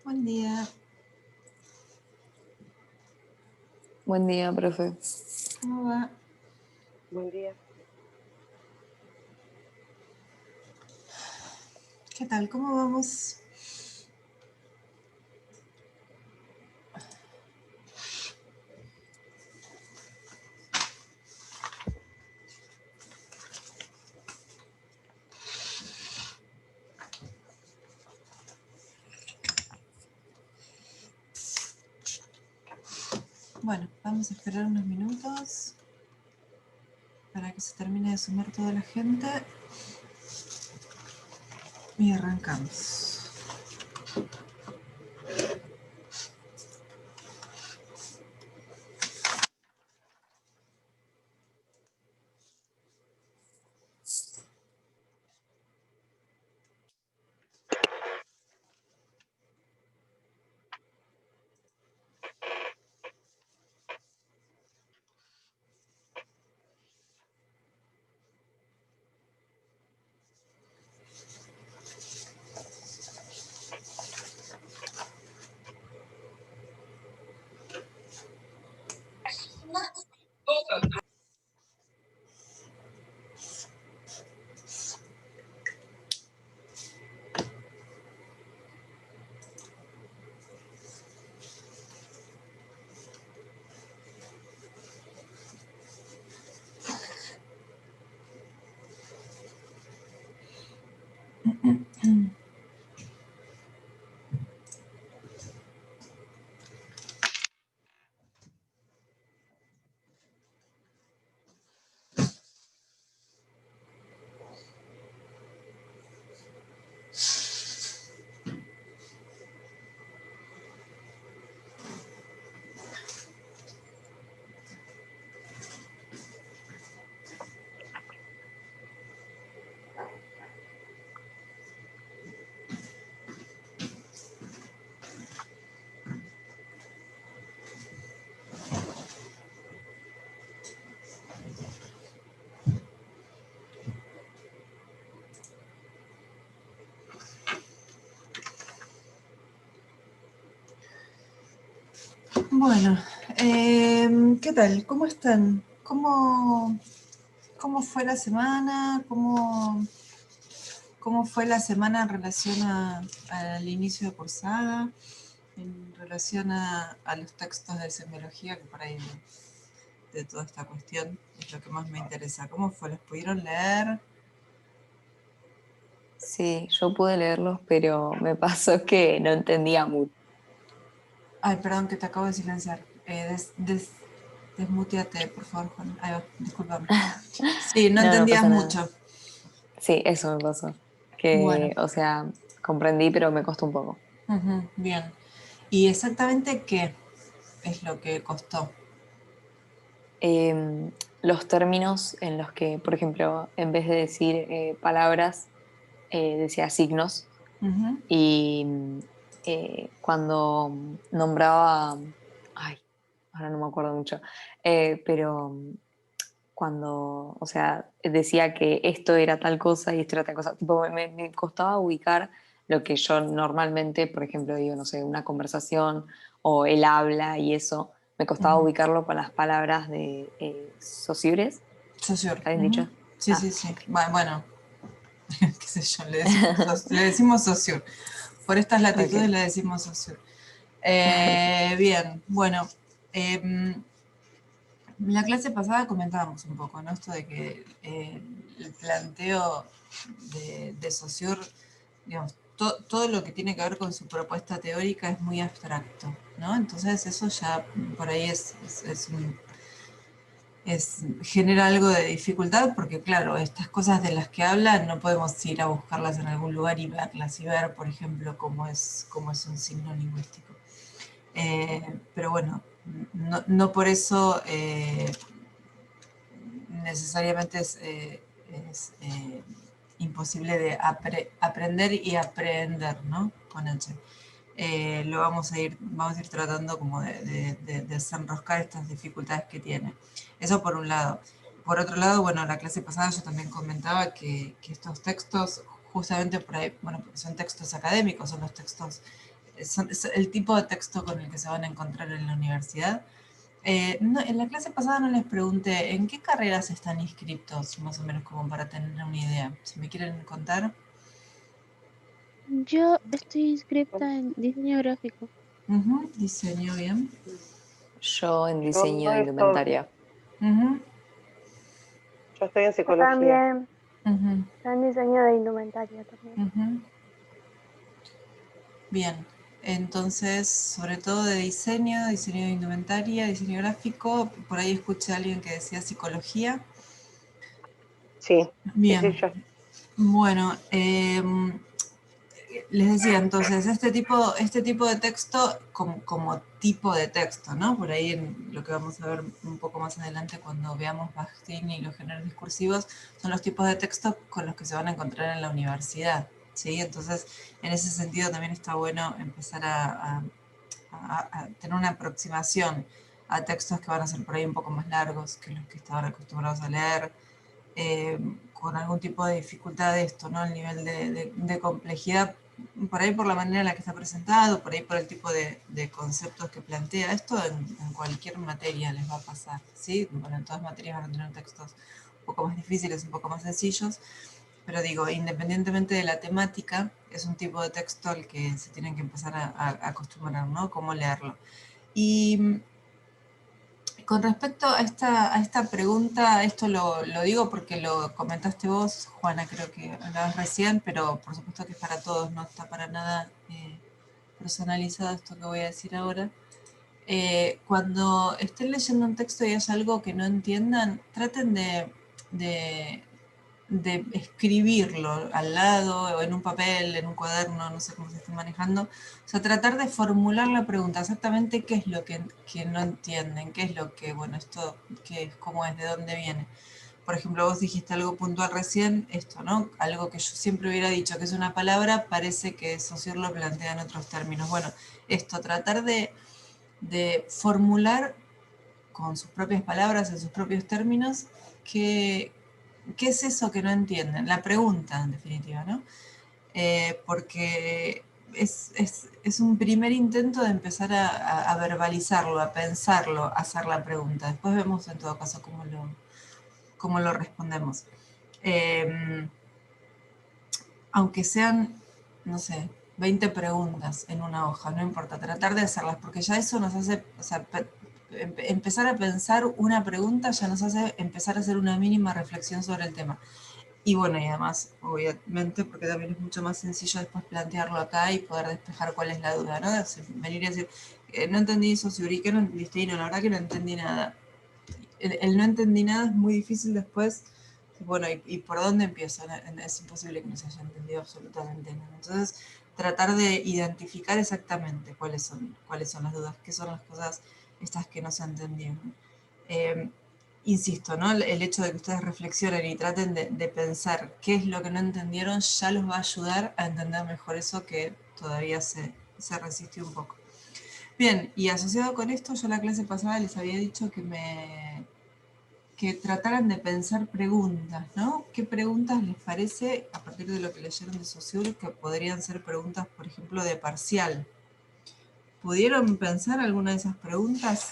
Buen día. Buen día, profe. ¿Cómo va? Buen día. ¿Qué tal? ¿Cómo vamos? Bueno, vamos a esperar unos minutos para que se termine de sumar toda la gente y arrancamos. Bueno, ¿qué tal? ¿Cómo están? ¿Cómo fue la semana? ¿Cómo fue la semana en relación al inicio de cursada? En relación a los textos de semiología, que por ahí de toda esta cuestión es lo que más me interesa. ¿Cómo fue? ¿Los pudieron leer? Sí, yo pude leerlos, pero me pasó que no entendía mucho. Ay, perdón que te acabo de silenciar. Desmuteate, por favor, Juan. Ahí va, discúlpame. Sí, no No, no entendías pasa nada. mucho. Sí, eso me pasó. Bueno, Que, o sea, comprendí, pero me costó un poco. bien. ¿Y exactamente qué es lo que costó? Los términos en los que, por ejemplo, en vez de decir palabras, decía signos. Ujú. Y cuando nombraba, ay, ahora no me acuerdo mucho, pero cuando, o sea, decía que esto era tal cosa y esto era tal cosa, tipo, me costaba ubicar lo que yo normalmente, por ejemplo, digo, no sé, una conversación o el habla y eso, me costaba Ujú. ubicarlo con las palabras de Saussure. Saussure. ¿Está bien Ujú. dicho? Sí, Ah, sí, sí. Bueno, qué sé yo, le decimos Saussure. Por estas latitudes ok. le decimos Saussure. Bien, bueno. em, La clase pasada comentábamos un poco, ¿no? Esto de que el planteo de Saussure, digamos, todo lo que tiene que ver con su propuesta teórica es muy abstracto, ¿no? Entonces eso ya por ahí genera algo de dificultad porque, claro, estas cosas de las que hablan no podemos ir a buscarlas en algún lugar y verlas y ver, por ejemplo, cómo es un signo lingüístico. Pero bueno, no por eso necesariamente es imposible de aprender y aprender, ¿no? Con H. Vamos a ir tratando como de desenroscar estas dificultades que tiene. Eso por un lado. Por otro lado, bueno, la clase pasada yo también comentaba que estos textos, justamente por ahí, bueno, porque son textos académicos, son los textos es el tipo de texto con el que se van a encontrar en la universidad. En la clase pasada no les pregunté en qué carreras están inscriptos, más o menos como para tener una idea. Si me quieren contar. Yo estoy inscripta en diseño gráfico. Ujú, diseño, bien. Yo en Yo diseño de estoy, indumentaria. Ujú, yo estoy en Yo psicología. también, ujú, está en diseño de indumentaria también. ujú. Bien, entonces, sobre todo de diseño de indumentaria, diseño gráfico, por ahí escuché a alguien que decía psicología. Sí, sí, Bien, yo. bueno, les decía entonces, este tipo de texto como tipo de texto, ¿no? Por ahí en lo que vamos a ver un poco más adelante cuando veamos Bakhtin y los géneros discursivos, son los tipos de texto con los que se van a encontrar en la universidad, ¿sí? Entonces, en ese sentido también está bueno empezar a tener una aproximación a textos que van a ser por ahí un poco más largos que los que estaban acostumbrados a leer, con algún tipo de dificultad de esto, ¿no? El nivel de complejidad, por ahí por la manera en la que está presentado, por ahí por el tipo de conceptos que plantea. Esto en cualquier materia les va a pasar, ¿sí? Bueno, en todas materias van a tener textos un poco más difíciles, un poco más sencillos, pero digo, independientemente de la temática, es un tipo de texto al que se tienen que empezar a acostumbrar, ¿no? Cómo leerlo. Y con respecto a esta pregunta, esto lo digo porque lo comentaste vos, Juana, creo que hablabas recién, pero por supuesto que es para todos, no está para nada personalizado esto que voy a decir ahora. Cuando estén leyendo un texto y haya algo que no entiendan, traten de de escribirlo al lado, o en un papel, en un cuaderno, no sé cómo se esté manejando. O sea, tratar de formular la pregunta, exactamente qué es lo que no entienden, qué es lo que, bueno, esto, qué es, cómo es, de dónde viene. Por ejemplo, vos dijiste algo puntual recién, esto, ¿no? Algo que yo siempre hubiera dicho que es una palabra, parece que Saussure lo plantea en otros términos. Bueno, esto, tratar de formular con sus propias palabras, en sus propios términos, qué, qué es eso que no entienden. La pregunta, en definitiva, ¿no? Porque es un primer intento de empezar a verbalizarlo, a pensarlo, a hacer la pregunta. Después vemos en todo caso cómo lo respondemos. Eh, Aunque sean, no sé, 20 preguntas en una hoja, no importa, tratar de hacerlas, porque ya eso nos hace, o sea, empezar a pensar una pregunta ya nos hace empezar a hacer una mínima reflexión sobre el tema. Y bueno, y además, obviamente, porque también es mucho más sencillo después plantearlo acá y poder despejar cuál es la duda, ¿no? Venir y decir, no entendí eso, Suri, ¿qué no entendiste? Y no, la verdad que no entendí nada. El no entendí nada es muy difícil después. Bueno, ¿y por dónde empiezo? Es imposible que no se haya entendido absolutamente nada. Entonces, tratar de identificar exactamente cuáles son las dudas, qué son las cosas estas que no se entendieron. Eh, Insisto, ¿no? El hecho de que ustedes reflexionen y traten de pensar qué es lo que no entendieron ya los va a ayudar a entender mejor eso que todavía se resistió un poco. Bien, y asociado con esto, yo la clase pasada les había dicho que trataran de pensar preguntas, ¿no? ¿Qué preguntas les parece, a partir de lo que leyeron de Saussure, que podrían ser preguntas, por ejemplo, de parcial? ¿Pudieron pensar alguna de esas preguntas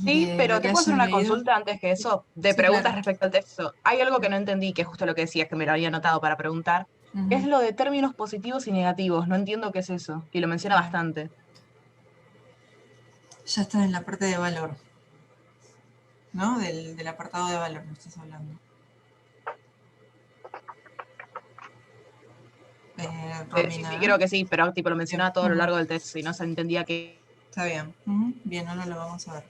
Sí, de lo pero que te puedo hacer hayan una leído? consulta antes que eso, de Sí, preguntas claro. respecto al texto. Hay algo que no entendí, que es justo lo que decías, que me lo había anotado para preguntar. Es Ujú, lo de términos positivos y negativos. No entiendo qué es eso, y lo menciona claro. bastante. Ya estás en la parte de valor, ¿no? Del apartado de valor me estás hablando. Sí, sí, Romina, creo ¿eh? que sí, pero tipo lo Bien. mencionaba todo a lo Ujú, largo del texto y no se entendía que... está bien. Ujú, bien, ahora lo vamos a ver.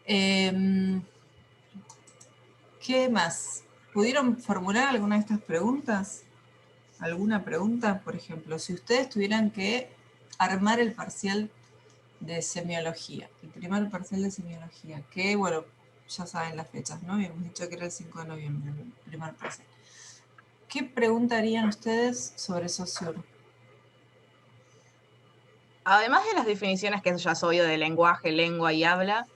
Em, ¿Qué más? ¿Pudieron formular alguna de estas preguntas? ¿Alguna pregunta? Por ejemplo, si ustedes tuvieran que armar el parcial de semiología, el primer parcial de semiología, que bueno, ya saben las fechas, ¿no? Habíamos dicho que era el 5 de noviembre, el primer parcial. ¿Qué preguntarían ustedes sobre Saussure? Además de las definiciones que eso ya es obvio de lenguaje, lengua y habla,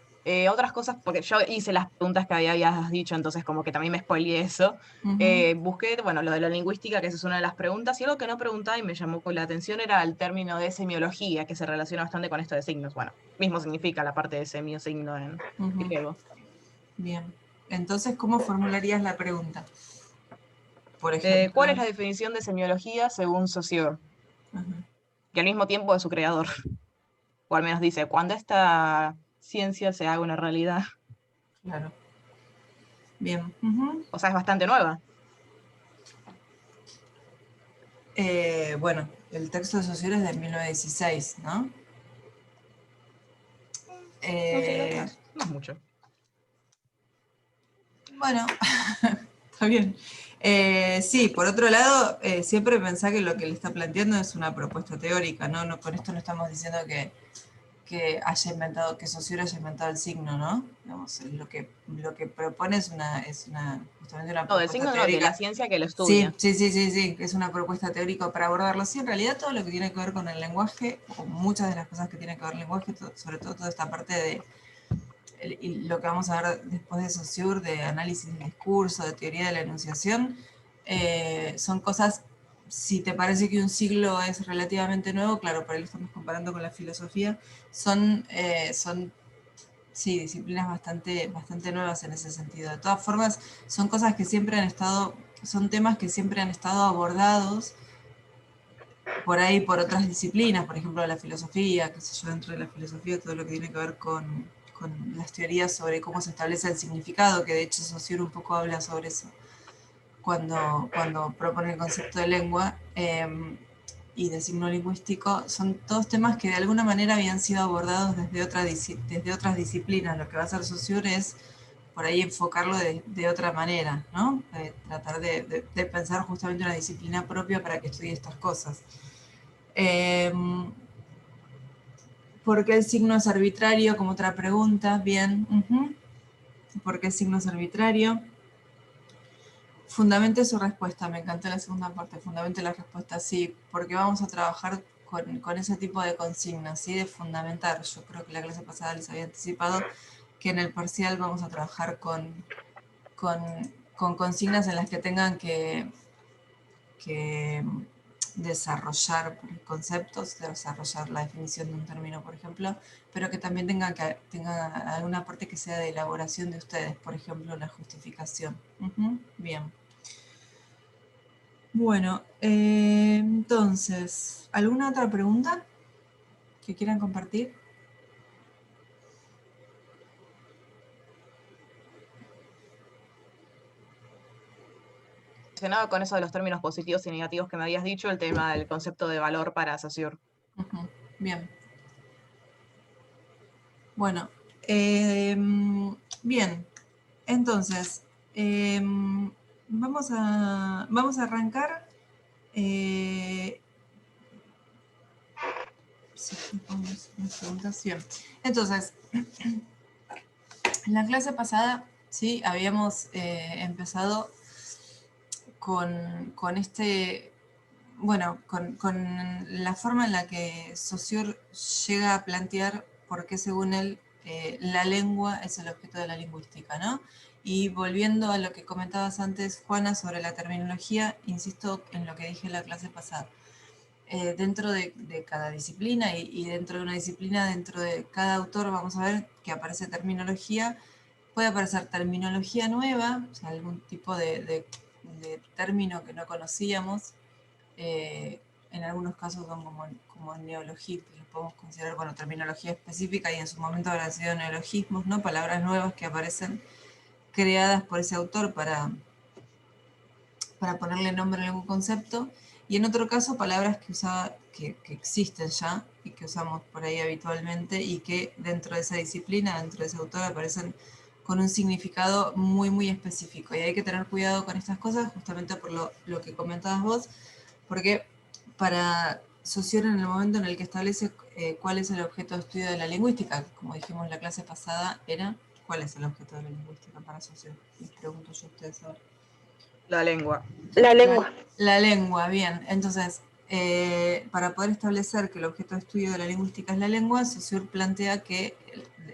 Otras cosas, porque yo hice las preguntas que habías dicho, entonces como que también me spoileé eso. Ujú. Busqué, bueno, lo de la lingüística, que esa es una de las preguntas, y algo que no preguntaba y me llamó con la atención era el término de semiología, que se relaciona bastante con esto de signos. Bueno, mismo significa la parte de semiosigno en Ujú. griego. Bien. Entonces, ¿cómo formularías la pregunta? Por ejemplo. ¿Cuál es la definición de semiología según Saussure? Ajá, Y al mismo tiempo de su creador. O al menos dice, cuando esta ciencia se haga una realidad. claro. Bien. Ujú. O sea, es bastante nueva. Bueno, el texto de Saussure es de 1916, ¿no? No sé, atrás. No es mucho. Bueno, está bien. Sí, por otro lado, siempre pensá que lo que le está planteando es una propuesta teórica, ¿no? Con esto no estamos diciendo que haya inventado, que Saussure haya inventado el signo, ¿no? Digamos, lo que propone justamente una No, del propuesta signo no, de la teórica. ciencia que lo Sí, estudia. sí, es una propuesta teórica para abordarlo. Sí, en realidad todo lo que tiene que ver con el lenguaje, o muchas de las cosas que tienen que ver con el lenguaje, sobre todo toda esta parte de y lo que vamos a ver después de Saussure, de análisis del discurso, de teoría de la enunciación, son cosas, si te parece que un siglo es relativamente nuevo, claro, por ahí lo estamos comparando con la filosofía, son sí, disciplinas bastante nuevas en ese sentido. De todas formas, son cosas que siempre han estado, son temas que siempre han estado abordados por ahí por otras disciplinas, por ejemplo la filosofía, qué sé yo, dentro de la filosofía todo lo que tiene que ver con las teorías sobre cómo se establece el significado, que de hecho Saussure un poco habla sobre eso cuando propone el concepto de lengua y de signo lingüístico, son todos temas que de alguna manera habían sido abordados desde otras disciplinas. Lo que va a hacer Saussure es por ahí enfocarlo de otra manera, ¿no? Tratar de pensar justamente una disciplina propia para que estudie estas cosas. ¿Por qué el signo es arbitrario? Como otra pregunta, bien. ¿Por qué el signo es arbitrario? Fundamente su respuesta, me encantó la segunda parte, fundamente la respuesta, sí, porque vamos a trabajar con ese tipo de consignas, ¿sí? De fundamentar. Yo creo que la clase pasada les había anticipado que en el parcial vamos a trabajar con, con consignas en las que tengan que desarrollar conceptos, desarrollar la definición de un término, por ejemplo, pero que también tenga alguna parte que sea de elaboración de ustedes, por ejemplo, la justificación. Bien. Bueno, entonces, ¿alguna otra pregunta que quieran compartir? Relacionado con eso de los términos positivos y negativos que me habías dicho, el tema del concepto de valor para Saussure. Bien. Bueno, bien. Entonces, vamos a arrancar. Sí, unas preguntas, bien. Entonces, en la clase pasada, sí, habíamos empezado con este, bueno, con la forma en la que Saussure llega a plantear por qué según él la lengua es el objeto de la lingüística, ¿no? Y volviendo a lo que comentabas antes, Juana, sobre la terminología, insisto en lo que dije en la clase pasada. Dentro de cada disciplina y dentro de una disciplina, dentro de cada autor, vamos a ver que aparece terminología. Puede aparecer terminología nueva, o sea, algún tipo de término que no conocíamos. En algunos casos son como neologismos, los podemos considerar, bueno, terminología específica y en su momento habrán sido neologismos, ¿no? Palabras nuevas que aparecen creadas por ese autor para ponerle nombre a algún concepto, y en otro caso palabras que existen ya y que usamos por ahí habitualmente y que dentro de esa disciplina, dentro de ese autor, aparecen con un significado muy específico. Y hay que tener cuidado con estas cosas justamente por lo que comentabas vos, porque para Saussure, en el momento en el que establece cuál es el objeto de estudio de la lingüística, como dijimos en la clase pasada, era ¿cuál es el objeto de la lingüística para Saussure? Les pregunto yo a ustedes ahora. La lengua. La lengua. La lengua, bien. Entonces, para poder establecer que el objeto de estudio de la lingüística es la lengua, Saussure plantea que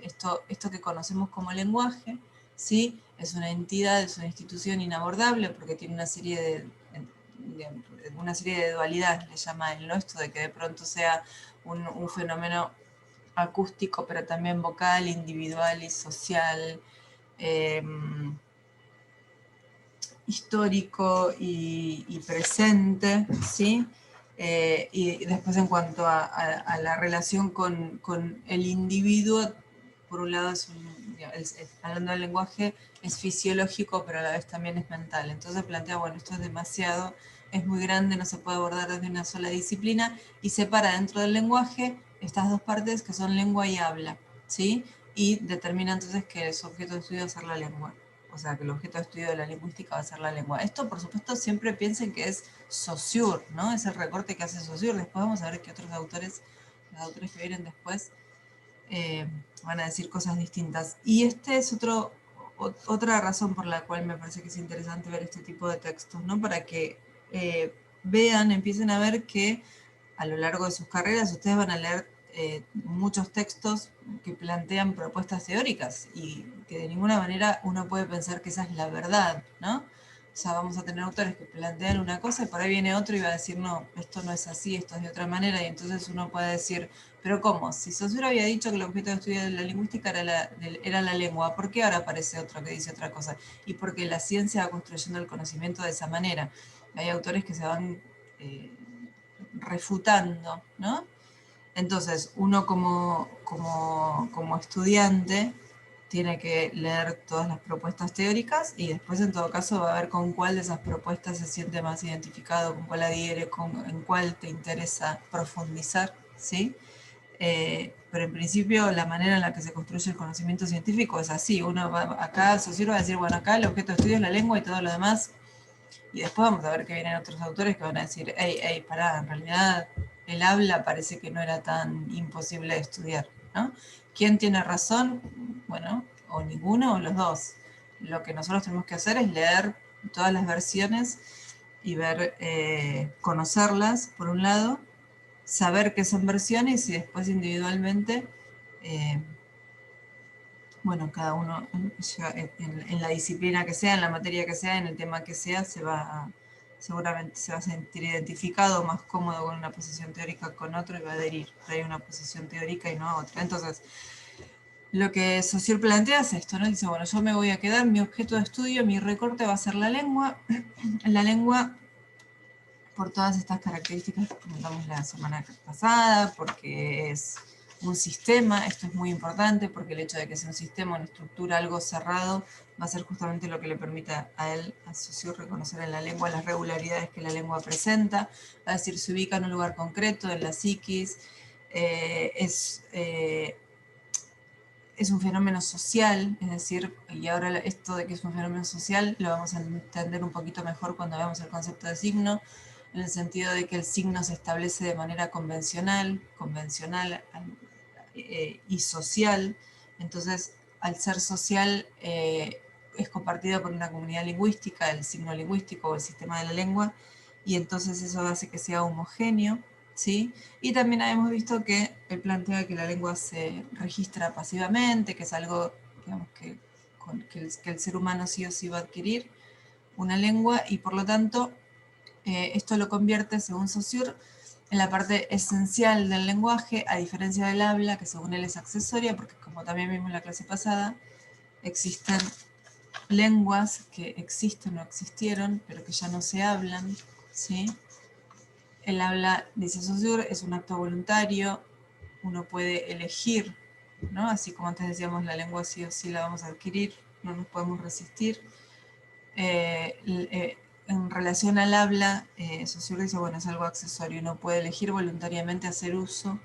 esto que conocemos como lenguaje, ¿sí? Es una entidad, es una institución inabordable porque tiene una serie de dualidades, le llama él, ¿no? Esto de que de pronto sea un fenómeno acústico, pero también vocal, individual y social, histórico y presente, ¿sí? Y después en cuanto a la relación con el individuo, por un lado hablando del lenguaje, es fisiológico, pero a la vez también es mental. Entonces plantea, bueno, esto es demasiado, es muy grande, no se puede abordar desde una sola disciplina, y separa dentro del lenguaje estas dos partes que son lengua y habla, ¿sí? Y determina entonces que su objeto de estudio va a ser la lengua. O sea, que el objeto de estudio de la lingüística va a ser la lengua. Esto, por supuesto, siempre piensen que es Saussure, ¿no? Es el recorte que hace Saussure. Después vamos a ver que otros autores, los autores que vienen después, van a decir cosas distintas. Y este es otra razón por la cual me parece que es interesante ver este tipo de textos, ¿no? Para que vean, empiecen a ver que a lo largo de sus carreras ustedes van a leer muchos textos que plantean propuestas teóricas y que de ninguna manera uno puede pensar que esa es la verdad, ¿no? O sea, vamos a tener autores que plantean una cosa y por ahí viene otro y va a decir, no, esto no es así, esto es de otra manera, y entonces uno puede decir, pero ¿cómo? Si Saussure había dicho que el objeto de estudio de la lingüística era la lengua, ¿por qué ahora aparece otro que dice otra cosa? Y porque la ciencia va construyendo el conocimiento de esa manera. Hay autores que se van refutando, ¿no? Entonces, uno como estudiante tiene que leer todas las propuestas teóricas y después en todo caso va a ver con cuál de esas propuestas se siente más identificado, con cuál adhiere, en cuál te interesa profundizar, ¿sí? Pero en principio la manera en la que se construye el conocimiento científico es así. Uno va acá, Saussure va a decir, bueno, acá el objeto de estudio es la lengua y todo lo demás. Y después vamos a ver que vienen otros autores que van a decir, hey, pará, en realidad el habla parece que no era tan imposible de estudiar, ¿no? ¿Quién tiene razón? Bueno, o ninguno o los dos. Lo que nosotros tenemos que hacer es leer todas las versiones y ver, conocerlas, por un lado, saber qué son versiones y después individualmente, bueno, cada uno en la disciplina que sea, en la materia que sea, en el tema que sea, seguramente se va a sentir identificado, más cómodo con una posición teórica con otro y va a adherir a una posición teórica y no a otra. Entonces, lo que Saussure plantea es esto, ¿no? Dice, bueno, yo me voy a quedar, mi objeto de estudio, mi recorte va a ser la lengua. La lengua, por todas estas características que comentamos la semana pasada, porque es un sistema, esto es muy importante, porque el hecho de que sea un sistema, una estructura, algo cerrado, va a ser justamente lo que le permita a él, a Saussure, reconocer en la lengua las regularidades que la lengua presenta, va a decir, se ubica en un lugar concreto, en la psiquis, es un fenómeno social, es decir, y ahora esto de que es un fenómeno social lo vamos a entender un poquito mejor cuando veamos el concepto de signo, en el sentido de que el signo se establece de manera convencional y social. Entonces, al ser social, es compartido por una comunidad lingüística, el signo lingüístico o el sistema de la lengua, y entonces eso hace que sea homogéneo, ¿sí? Y también hemos visto que él plantea que la lengua se registra pasivamente, que es algo, digamos, que el ser humano sí o sí va a adquirir una lengua, y por lo tanto esto lo convierte, según Saussure, en la parte esencial del lenguaje, a diferencia del habla, que según él es accesoria, porque como también vimos en la clase pasada, existen lenguas que existen o existieron, pero que ya no se hablan, ¿sí? El habla, dice Saussure, es un acto voluntario, uno puede elegir, ¿no? Así como antes decíamos, la lengua sí o sí la vamos a adquirir, no nos podemos resistir. En relación al habla, Saussure dice, bueno, es algo accesorio, uno puede elegir voluntariamente hacer uso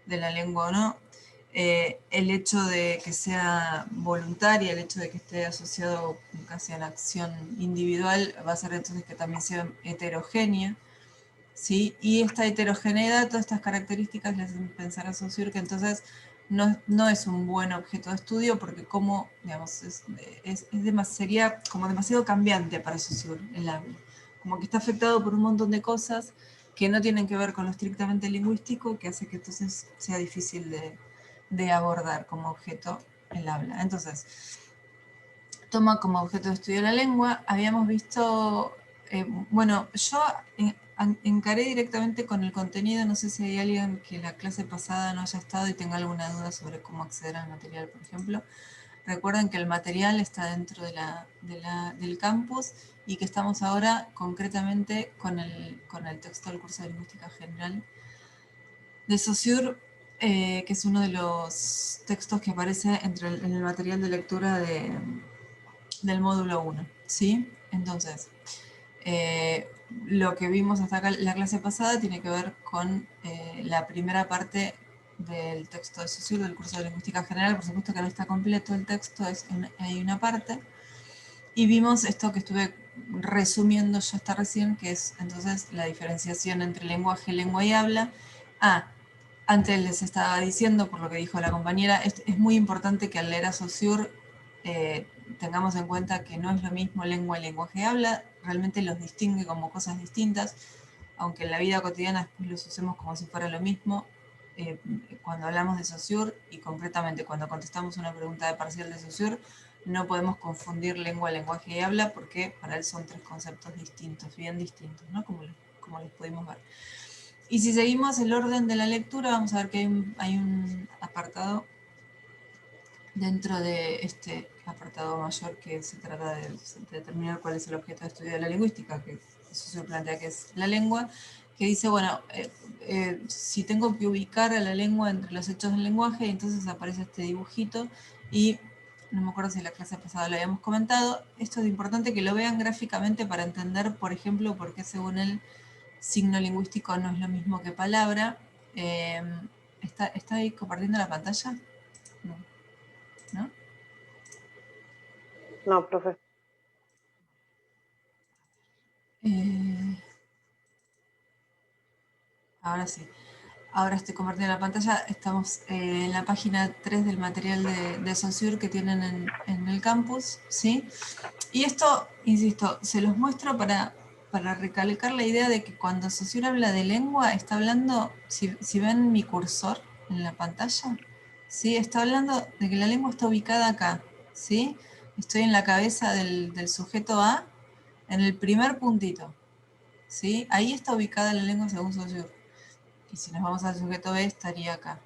de la lengua o no. El hecho de que sea voluntaria, el hecho de que esté asociado casi a la acción individual, va a hacer entonces que también sea heterogénea, ¿sí? Y esta heterogeneidad, todas estas características le hacen pensar a Saussure que entonces no es un buen objeto de estudio, porque como, digamos, sería como demasiado cambiante para Saussure el habla. Como que está afectado por un montón de cosas que no tienen que ver con lo estrictamente lingüístico, que hace que entonces sea difícil de abordar como objeto el habla. Entonces, toma como objeto de estudio la lengua. Habíamos visto, bueno, yo encaré directamente con el contenido, no sé si hay alguien que la clase pasada no haya estado y tenga alguna duda sobre cómo acceder al material, por ejemplo. Recuerden que el material está dentro del campus y que estamos ahora concretamente con el texto del curso de Lingüística General de Saussure, que es uno de los textos que aparece en el material de lectura del módulo 1, ¿sí? Entonces, lo que vimos hasta acá la clase pasada tiene que ver con la primera parte del texto de Saussure del curso de Lingüística General. Por supuesto que no está completo el texto, hay una parte. Y vimos esto que estuve resumiendo yo hasta recién, que es entonces la diferenciación entre lenguaje, lengua y habla. Antes les estaba diciendo, por lo que dijo la compañera, es muy importante que al leer a Saussure tengamos en cuenta que no es lo mismo lengua y lenguaje y habla, realmente los distingue como cosas distintas, aunque en la vida cotidiana después los usemos como si fuera lo mismo. Cuando hablamos de Saussure y concretamente cuando contestamos una pregunta de parcial de Saussure, no podemos confundir lengua, lenguaje y habla porque para él son tres conceptos distintos, bien distintos, ¿no? Como los pudimos ver. Y si seguimos el orden de la lectura, vamos a ver que hay un apartado dentro de este apartado mayor que se trata de determinar cuál es el objeto de estudio de la lingüística, que eso se plantea que es la lengua, que dice, bueno, si tengo que ubicar a la lengua entre los hechos del lenguaje, entonces aparece este dibujito y no me acuerdo si en la clase pasada lo habíamos comentado. Esto es importante que lo vean gráficamente para entender, por ejemplo, por qué según él signo lingüístico no es lo mismo que palabra. ¿Está ahí compartiendo la pantalla? No. ¿No? No, profe. Ahora sí. Ahora estoy compartiendo la pantalla. Estamos en la página 3 del material de Saussure que tienen en el campus, ¿sí? Y esto, insisto, se los muestro para recalcar la idea de que cuando Saussure habla de lengua, está hablando, si ven mi cursor en la pantalla, ¿sí? Está hablando de que la lengua está ubicada acá, ¿sí? Estoy en la cabeza del sujeto A, en el primer puntito, ¿sí? Ahí está ubicada la lengua según Saussure. Y si nos vamos al sujeto B, estaría acá.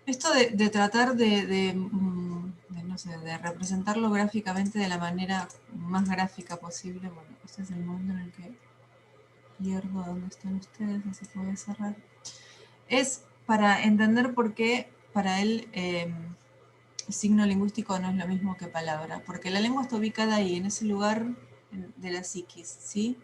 Esto de tratar no sé, de representarlo gráficamente de la manera más gráfica posible, bueno, este es el momento en el que pierdo dónde están ustedes, así que voy a cerrar. Es para entender por qué para él signo lingüístico no es lo mismo que palabra, porque la lengua está ubicada ahí, en ese lugar de la psiquis, ¿sí?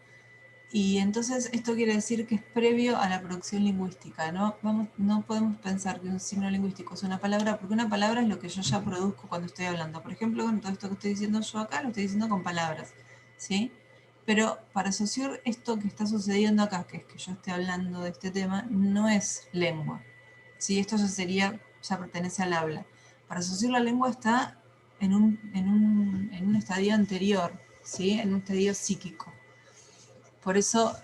Y entonces esto quiere decir que es previo a la producción lingüística, ¿no? No podemos pensar que un signo lingüístico es una palabra, porque una palabra es lo que yo ya produzco cuando estoy hablando. Por ejemplo, con todo esto que estoy diciendo yo acá, lo estoy diciendo con palabras, ¿sí? Pero para Saussure, esto que está sucediendo acá, que es que yo esté hablando de este tema, no es lengua, ¿sí? Esto ya pertenece al habla. Para Saussure la lengua está en un estadio anterior, ¿sí? En un estadio psíquico. Por eso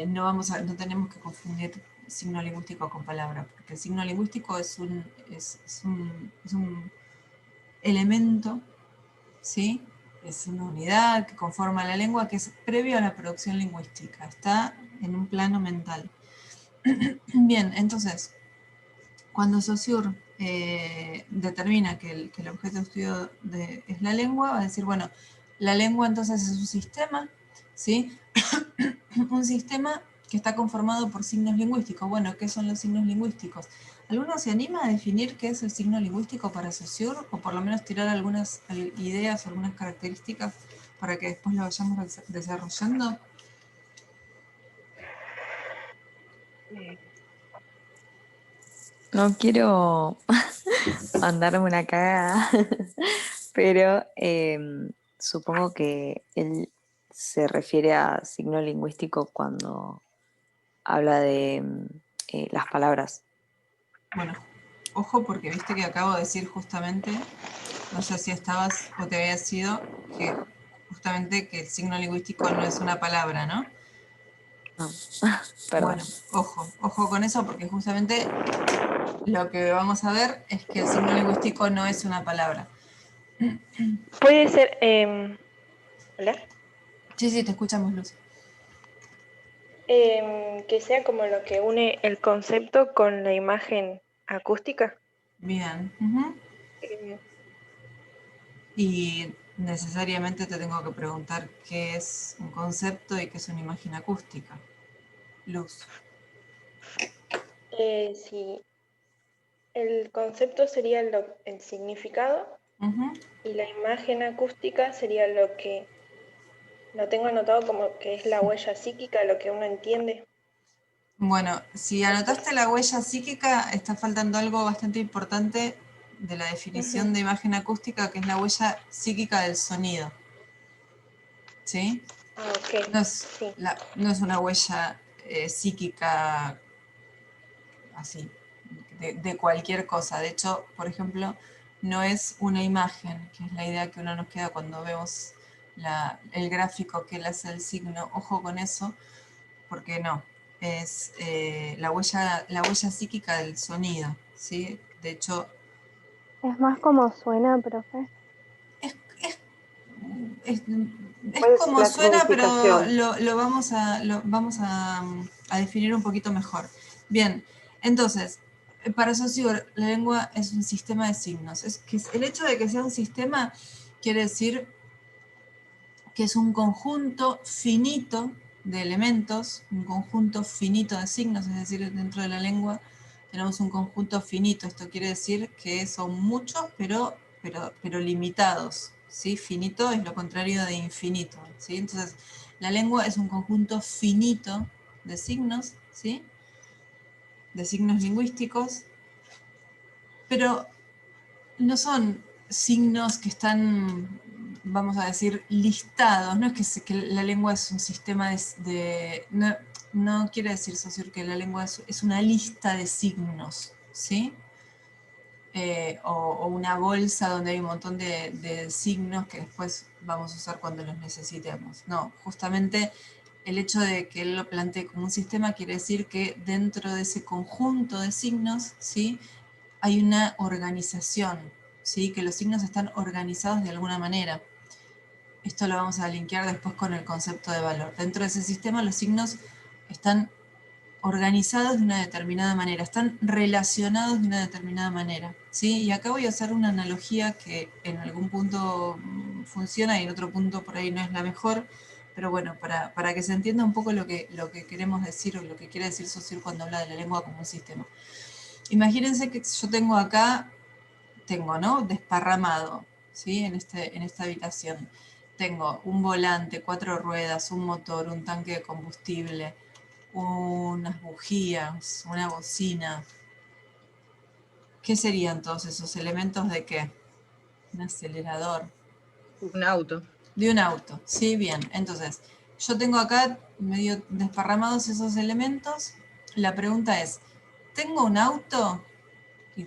no tenemos que confundir signo lingüístico con palabra, porque el signo lingüístico es un elemento, ¿sí? Es una unidad que conforma la lengua que es previo a la producción lingüística, está en un plano mental. Bien, entonces, cuando Saussure determina que el objeto de estudio es la lengua, va a decir, bueno, la lengua entonces es un sistema, ¿sí? Un sistema que está conformado por signos lingüísticos. Bueno, ¿qué son los signos lingüísticos? ¿Alguno se anima a definir qué es el signo lingüístico para Saussure? O por lo menos tirar algunas ideas, algunas características para que después lo vayamos desarrollando. No quiero mandarme una cagada, pero supongo que él se refiere a signo lingüístico cuando habla de las palabras. Bueno, ojo porque viste que acabo de decir justamente, no sé si estabas o te había sido, que justamente que el signo lingüístico no es una palabra, ¿no? Perdón. Bueno, ojo con eso, porque justamente lo que vamos a ver es que el signo lingüístico no es una palabra. Puede ser, ¿hola? Sí, te escuchamos, Luz. Que sea como lo que une el concepto con la imagen acústica. Bien. Em, Y necesariamente te tengo que preguntar qué es un concepto y qué es una imagen acústica. Luz. Sí, el concepto sería el significado Ujú. y la imagen acústica sería lo que lo tengo anotado como que es la huella psíquica, lo que uno entiende. Bueno, si anotaste la huella psíquica, está faltando algo bastante importante de la definición Ujú. de imagen acústica, que es la huella psíquica del sonido. ¿Sí? Ah, ok, No es, sí. no es una huella psíquica así, de cualquier cosa. De hecho, por ejemplo, no es una imagen, que es la idea que uno nos queda cuando vemos el gráfico que le hace el signo. Ojo con eso, porque no. Es la huella psíquica del sonido, ¿sí? De hecho, Es más como suena, profe. es, es, es ¿Cuál es como la suena, pero significación? lo vamos a definir un poquito mejor. Bien, entonces, para Saussure, la lengua es un sistema de signos. El hecho de que sea un sistema quiere decir que es un conjunto finito de elementos, un conjunto finito de signos, es decir, dentro de la lengua tenemos un conjunto finito. Esto quiere decir que son muchos, pero limitados. ¿Sí? Finito es lo contrario de infinito. ¿Sí? Entonces, la lengua es un conjunto finito de signos, ¿sí? De signos lingüísticos, pero no son signos que están, vamos a decir, listados. No es que la lengua es un sistema no quiere decir, Saussure, que la lengua es una lista de signos, ¿sí? O una bolsa donde hay un montón de signos que después vamos a usar cuando los necesitemos. No, justamente el hecho de que él lo plantee como un sistema quiere decir que dentro de ese conjunto de signos, ¿sí? Hay una organización, ¿sí? Que los signos están organizados de alguna manera. Esto lo vamos a linkear después con el concepto de valor. Dentro de ese sistema los signos están organizados de una determinada manera, están relacionados de una determinada manera, ¿sí? Y acá voy a hacer una analogía que en algún punto funciona y en otro punto por ahí no es la mejor, pero bueno, para que se entienda un poco lo que queremos decir o lo que quiere decir Saussure cuando habla de la lengua como un sistema. Imagínense que yo tengo acá, ¿no? Desparramado, ¿sí? En esta habitación. Tengo un volante, 4 ruedas, un motor, un tanque de combustible, unas bujías, una bocina. ¿Qué serían todos esos elementos de qué? Un acelerador. Un auto. De un auto, sí, bien. Entonces, yo tengo acá medio desparramados esos elementos. La pregunta es, ¿tengo un auto? Y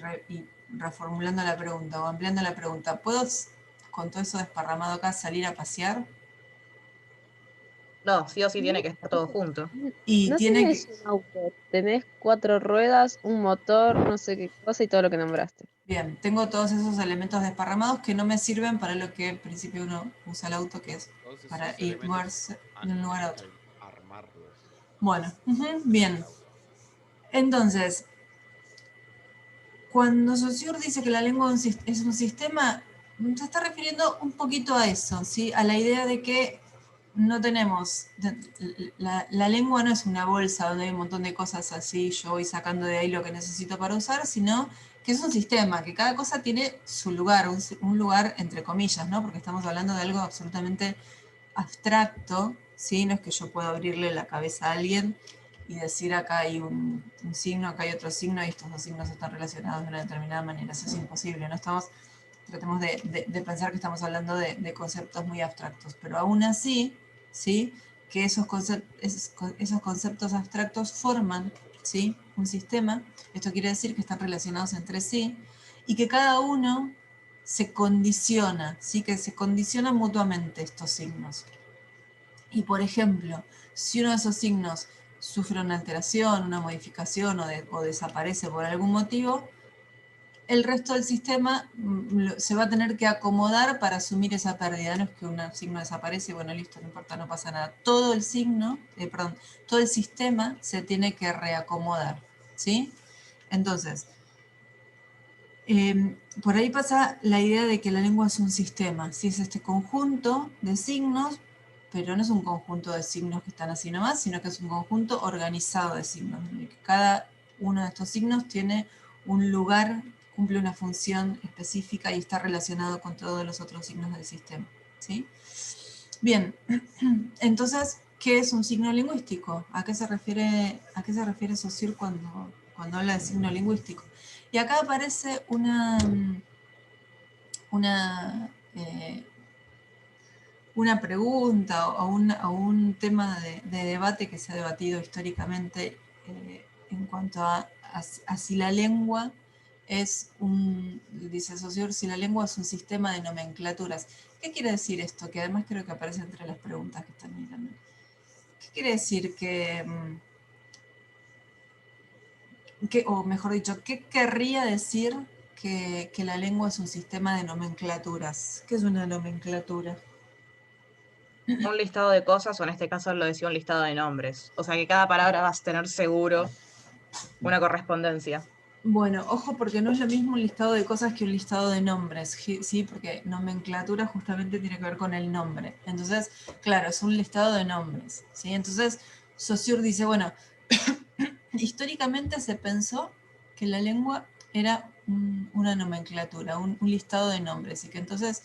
reformulando la pregunta o ampliando la pregunta, ¿puedo con todo eso desparramado acá salir a pasear? No, sí o sí No, tiene que estar todo junto. Y no tiene que... tenés un auto, tenés 4 ruedas, un motor, no sé qué cosa y todo lo que nombraste. Bien, tengo todos esos elementos desparramados que no me sirven para lo que en principio uno usa el auto, que es Todos para esos ir elementos de un lugar a otro. hay que armarlos. Bueno, Hacer bien. el auto. Entonces, cuando Saussure dice que la lengua es un sistema, se está refiriendo un poquito a eso, ¿sí? A la idea de que no tenemos, la lengua no es una bolsa donde hay un montón de cosas así, yo voy sacando de ahí lo que necesito para usar, sino que es un sistema, que cada cosa tiene su lugar, un lugar entre comillas, ¿no? Porque estamos hablando de algo absolutamente abstracto, ¿sí? No es que yo pueda abrirle la cabeza a alguien y decir acá hay un signo, acá hay otro signo y estos dos signos están relacionados de una determinada manera. Eso es imposible, no estamos, tratemos de pensar que estamos hablando de conceptos muy abstractos, pero aún así, ¿sí? Que esos conceptos abstractos forman, ¿sí? Un sistema, esto quiere decir que están relacionados entre sí y que cada uno se condiciona, ¿sí? Que se condicionan mutuamente estos signos. Y por ejemplo, si uno de esos signos sufre una alteración, una modificación o desaparece por algún motivo, el resto del sistema se va a tener que acomodar para asumir esa pérdida. No es que un signo desaparece, bueno, listo, no importa, no pasa nada. Todo el todo el sistema se tiene que reacomodar, ¿sí? Entonces, por ahí pasa la idea de que la lengua es un sistema, ¿sí? Es este conjunto de signos, pero no es un conjunto de signos que están así nomás, sino que es un conjunto organizado de signos, donde cada uno de estos signos tiene un lugar, cumple una función específica y está relacionado con todos los otros signos del sistema, ¿sí? Bien, entonces, ¿qué es un signo lingüístico? ¿A qué se refiere Saussure cuando habla de signo lingüístico? Y acá aparece una pregunta o un tema de debate que se ha debatido históricamente en cuanto a si la lengua dice Saussure, si la lengua es un sistema de nomenclaturas. ¿Qué quiere decir esto? Que además creo que aparece entre las preguntas que están mirando. ¿Qué quiere decir o mejor dicho, qué querría decir que la lengua es un sistema de nomenclaturas? ¿Qué es una nomenclatura? Un listado de cosas, o en este caso lo decía un listado de nombres. O sea que cada palabra vas a tener seguro una correspondencia. Bueno, ojo porque no es lo mismo un listado de cosas que un listado de nombres, ¿sí? Porque nomenclatura justamente tiene que ver con el nombre. Entonces, claro, es un listado de nombres, ¿sí? Entonces, Saussure dice, bueno, históricamente se pensó que la lengua era una nomenclatura, un listado de nombres, y que entonces,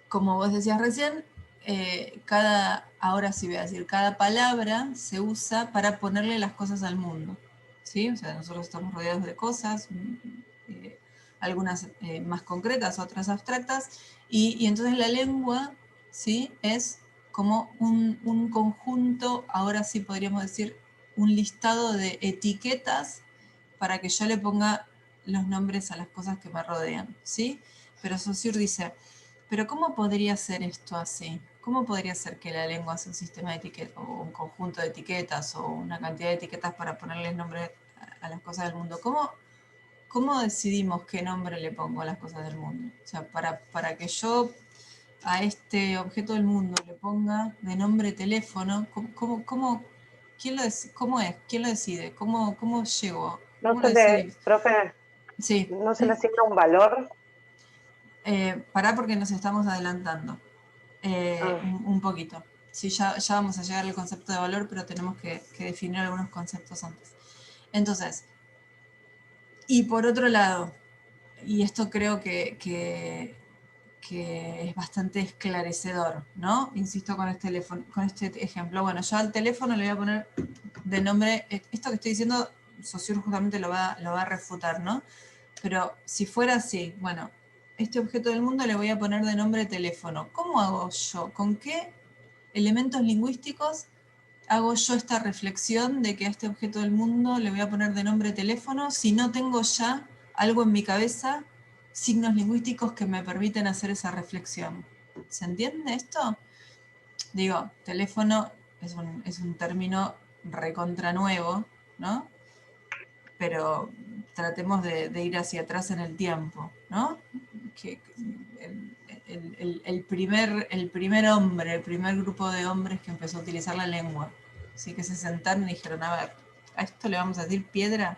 como vos decías recién, ahora sí voy a decir, cada palabra se usa para ponerle las cosas al mundo, ¿sí? O sea, nosotros estamos rodeados de cosas, algunas más concretas, otras abstractas, y entonces la lengua, ¿sí? Es como un conjunto, ahora sí podríamos decir, un listado de etiquetas para que yo le ponga los nombres a las cosas que me rodean, ¿sí? Pero Saussure dice, pero ¿cómo podría ser esto así? ¿Cómo podría ser que la lengua sea un sistema de etiquetas, o un conjunto de etiquetas, o una cantidad de etiquetas para ponerles nombre a las cosas del mundo? ¿Cómo decidimos qué nombre le pongo a las cosas del mundo? O sea, para que yo a este objeto del mundo le ponga de nombre teléfono, ¿cómo es? ¿Quién lo decide? ¿Cómo llego? No ¿Cómo lo se le, decidís? profe, Sí. no se le asigna un valor. Pará porque nos estamos adelantando Ah, un poquito. Sí, ya vamos a llegar al concepto de valor, pero tenemos que definir algunos conceptos antes. Entonces, y por otro lado, y esto creo que es bastante esclarecedor, ¿no? Insisto con este ejemplo. Bueno, yo al teléfono le voy a poner de nombre, esto que estoy diciendo, Saussure justamente lo va a refutar, ¿no? Pero si fuera así, bueno, este objeto del mundo le voy a poner de nombre teléfono. ¿Cómo hago yo? ¿Con qué elementos lingüísticos hago yo esta reflexión de que a este objeto del mundo le voy a poner de nombre teléfono si no tengo ya algo en mi cabeza, signos lingüísticos que me permiten hacer esa reflexión? ¿Se entiende esto? Digo, teléfono es un término recontra nuevo, ¿no? Pero tratemos de ir hacia atrás en el tiempo, ¿no? Que el primer hombre, el primer grupo de hombres que empezó a utilizar la lengua, así que se sentaron y dijeron, a ver, ¿a esto le vamos a decir piedra?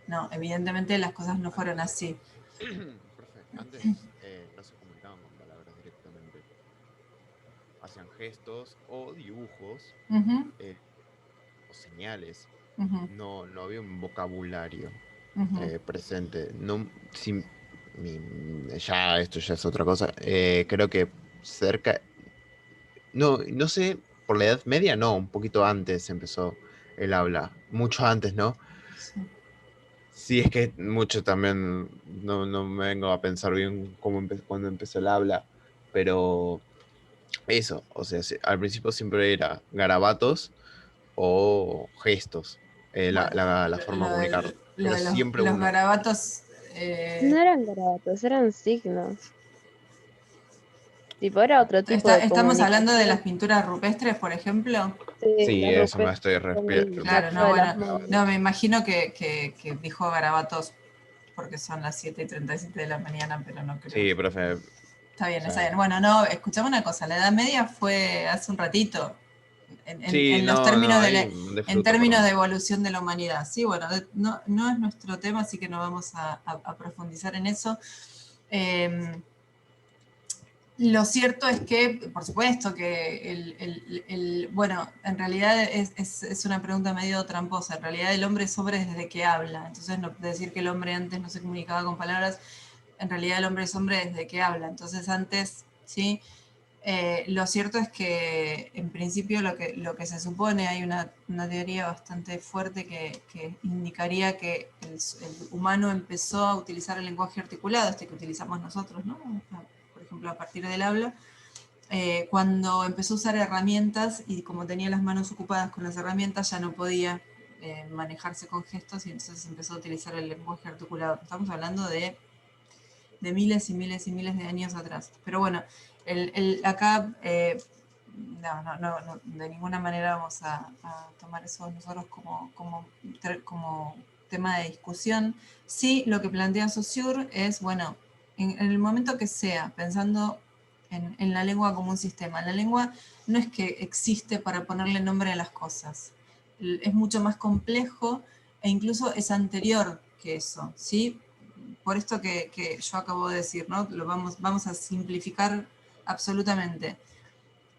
No, evidentemente las cosas no fueron así. Profe, antes no se comunicaban con palabras directamente. Hacían gestos o dibujos Ujú, o señales. ujú, No había un vocabulario ujú. presente. No, ya esto ya es otra cosa. Creo que cerca, no sé, por la Edad Media no, un poquito antes empezó el habla, mucho antes, ¿no? Sí. Sí, es que mucho también, no me vengo a pensar bien cuando empezó el habla, pero eso, o sea, al principio siempre era garabatos o gestos, Bueno, la forma de lo, comunicar, lo pero de siempre los uno. garabatos, No eran garabatos, eran signos. Tipo, era otro tipo de ¿Estamos hablando de las comunicación. pinturas rupestres, por ejemplo? Sí, La eso me rupestre, estoy con el Claro, marco no, de las bueno, manos. no, me imagino que dijo garabatos porque son las 7:37 de la mañana, pero no creo. Sí, profe. Está bien, o está sea, bien. Bueno, no, escuchame una cosa, la Edad Media fue hace un ratito, sí, en los no, términos ahí en disfruto, términos perdón. de evolución de la humanidad. Sí, bueno, no es nuestro tema, así que no vamos a profundizar en eso. Lo cierto es que, por supuesto, que bueno, en realidad es una pregunta medio tramposa. En realidad el hombre es hombre desde que habla. Entonces, no decir que el hombre antes no se comunicaba con palabras, en realidad el hombre es hombre desde que habla. Entonces, antes, ¿sí? Lo cierto es que, en principio, lo que se supone, hay una teoría bastante fuerte que indicaría que el humano empezó a utilizar el lenguaje articulado, este que utilizamos nosotros, ¿no? Por ejemplo, a partir del habla, cuando empezó a usar herramientas y como tenía las manos ocupadas con las herramientas, ya no podía manejarse con gestos y entonces empezó a utilizar el lenguaje articulado. Estamos hablando de miles y miles y miles de años atrás. Pero bueno, acá no, de ninguna manera vamos a tomar eso nosotros como tema de discusión. Sí, lo que plantea Saussure es, bueno, en el momento que sea, pensando en la lengua como un sistema, la lengua no es que existe para ponerle nombre a las cosas, es mucho más complejo e incluso es anterior que eso, ¿sí? Por esto que yo acabo de decir, ¿no? Vamos a simplificar absolutamente.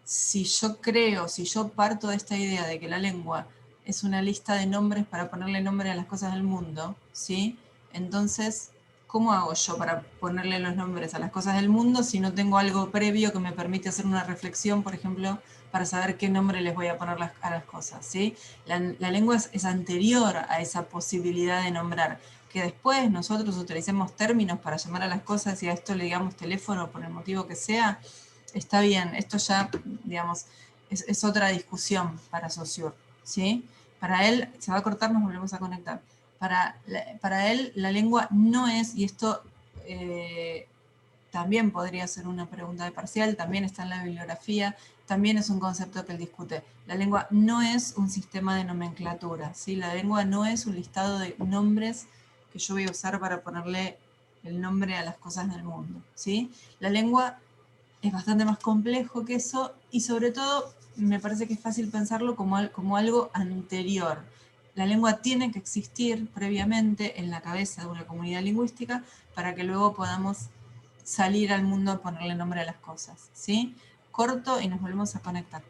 Si yo parto de esta idea de que la lengua es una lista de nombres para ponerle nombre a las cosas del mundo, ¿sí? Entonces, ¿cómo hago yo para ponerle los nombres a las cosas del mundo si no tengo algo previo que me permite hacer una reflexión, por ejemplo, para saber qué nombre les voy a poner a las cosas, ¿sí? La lengua es anterior a esa posibilidad de nombrar. Que después nosotros utilicemos términos para llamar a las cosas y a esto le digamos teléfono por el motivo que sea, está bien, esto ya, digamos, es otra discusión para Saussure, ¿sí? Para él, se va a cortar, nos volvemos a conectar. Para él, la lengua no es, y esto también podría ser una pregunta de parcial, también está en la bibliografía, también es un concepto que él discute. La lengua no es un sistema de nomenclatura, ¿sí? La lengua no es un listado de nombres que yo voy a usar para ponerle el nombre a las cosas del mundo, ¿sí? La lengua es bastante más complejo que eso y sobre todo me parece que es fácil pensarlo como algo anterior. La lengua tiene que existir previamente en la cabeza de una comunidad lingüística para que luego podamos salir al mundo a ponerle nombre a las cosas, ¿sí? Corto y nos volvemos a conectar.